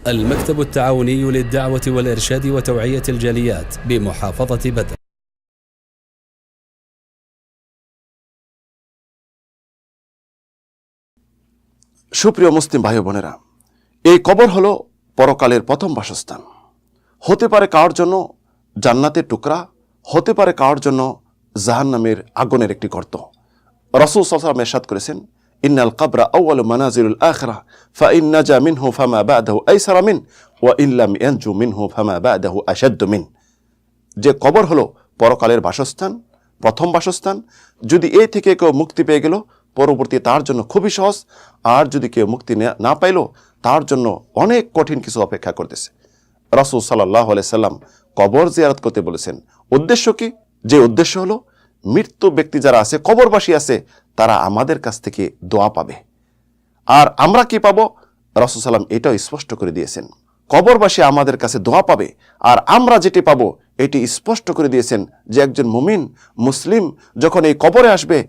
المكتب التعاوني للدعوة والإرشاد وتوعية الجاليات بمحافظة بدر। সুপ্রিয় মুসলিম ভাই বোনেরা, এই কবর হলো পরকালের প্রথম বাসস্থান। হতে পারে কারোর জন্য জান্নাতের টুকরা, হতে পারে কারোর জন্য জাহান্নামের আগুনের একটি গর্ত। রাসূল সাল্লাল্লাহু আলাইহি ওয়াসাল্লাম ইরশাদ করেছেন, ইন্নাল কবরা আউয়ালু মানাজিলুল আখিরাহ ফাইন নাজা মিনহু ফামা বা'দাহু আইসারা মিন ওয়া ইন লাম ইয়ানজু মিনহু ফামা বা'দাহু আশাদ্দু মিন। যে কবর হলো পরকালের বাসস্থান, প্রথম বাসস্থান। যদি এই থেকে কেউ মুক্তি পেয়ে গেল, পরবর্তী তার জন্য খুবই সহজ। আর যদি কেউ মুক্তি না পাইল, তার জন্য অনেক কঠিন কিছু অপেক্ষা করতেছে। রাসূল সাল্লাল্লাহু আলাইহি সাল্লাম কবর জিয়ারত করতে বলেছেন। উদ্দেশ্য কি? যে উদ্দেশ্য হলো মৃত্যু ব্যক্তি যারা আছে, কবরবাসী আছে, তারা আমাদের কাছ থেকে দোয়া পাবে। আর আমরা কি পাবো? রাসূল সাল্লাম এটাও স্পষ্ট করে দিয়েছেন, কবরবাসী আমাদের কাছে দোয়া পাবে। আর আমরা যেটি পাবো এটি স্পষ্ট করে দিয়েছেন যে একজন মুমিন মুসলিম যখন এই কবরে আসবে,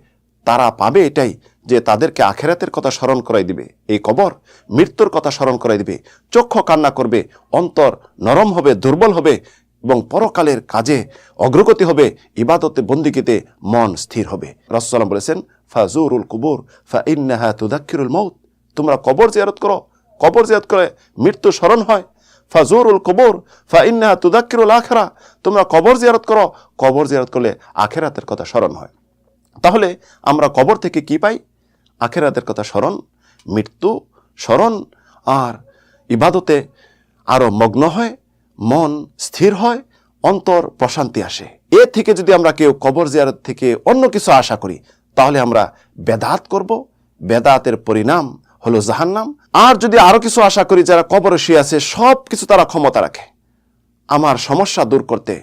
তারা পাবে এটাই যে তাদেরকে আখিরাতের কথা স্মরণ করাই দিবে। এই কবর মৃত্যুর কথা স্মরণ করাই দিবে, চক্ষু কান্না করবে, অন্তর নরম হবে, দুর্বল হবে এবং পরকালের কাজে অগ্রগতি হবে, ইবাদতে বন্দিগিতে মন স্থির হবে। রাসূল সাল্লাল্লাহু আলাইহি ওয়াসাল্লাম বলেছেন, ফাজুরুল কুবুর ফাইন্নাহা তুযাক্কিরুল মাউত। তোমরা কবর জিয়ারত করো, কবর জিয়ারত করে মৃত্যু স্মরণ হয়। ফাজুরুল কুবুর ফাইন্নাহা তুযাক্কিরুল আখিরাহ। তোমরা কবর জিয়ারত করো, কবর জিয়ারত করলে আখিরাতের কথা স্মরণ হয়। তাহলে আমরা কবর থেকে কি পাই? আখিরাতের কথা স্মরণ, মৃত্যু স্মরণ, আর ইবাদতে আরো মগ্ন হয়, মন স্থির হয়, অন্তর প্রশান্তি আসে। এ থেকে যদি আমরা কেউ কবর জিয়ারত থেকে অন্য কিছু আশা করি, তাহলে আমরা বেদাত করব। বেদাতের পরিণাম হলো জাহান্নাম। আর যদি আরো কিছু আশা করি, যারা কবরে শুয়ে আছে সব কিছু তারা ক্ষমতা রাখে আমার সমস্যা দূর করতে,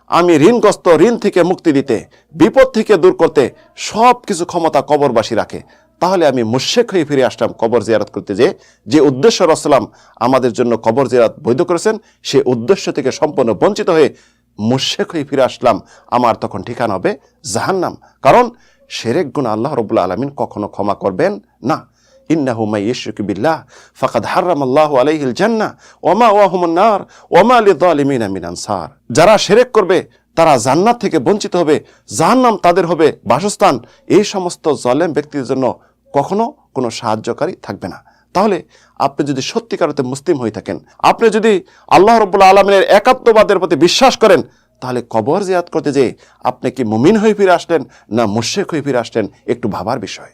আমি ঋণগ্রস্ত, ঋণ থেকে মুক্তি দিতে, বিপদ থেকে দূর করতে সব কিছু ক্ষমতা কবরবাসী রাখে, তাহলে আমি মুশরিক হয়ে ফিরে আসলাম কবর জিয়ারত করতে। যে উদ্দেশ্য রাসূল আমাদের জন্য কবর জিয়ারত বৈধ করেছেন, সেই উদ্দেশ্য থেকে সম্পূর্ণ বঞ্চিত হয়ে মুশরিক হয়ে ফিরে আসলাম। আমার তখন ঠিকানা হবে জাহান্নাম। কারণ শিরক গুনাহ আল্লাহ রাব্বুল আলামিন কখনো ক্ষমা করবেন না। ইন্নাহু মান ইউশরিক বিল্লাহ ফাকাদ হারামাল্লাহু আলাইহিল জান্নাহ ওয়া মাওয়াহুমুন নার ওয়া মা লিযালিমিনা মিন আনসার। যারা শিরক করবে তারা জান্নাত থেকে বঞ্চিত হবে, জাহান্নাম তাদের হবে বাসস্থান। এই সমস্ত জালেম ব্যক্তিদের জন্য কখনো কোনো সাহায্যকারী থাকবে না। তাহলে আপনি যদি সত্যিকার অর্থে মুসলিম হয়ে থাকেন, আপনি যদি আল্লাহ রাব্বুল আলামিনের একাত্মবাদের প্রতি বিশ্বাস করেন, তাহলে কবর জিয়ারত করতে যেয়ে আপনি কি মুমিন হয়ে ফিরে আসলেন না মুশরিক হয়ে ফিরে আসলেন, একটু ভাবার বিষয়।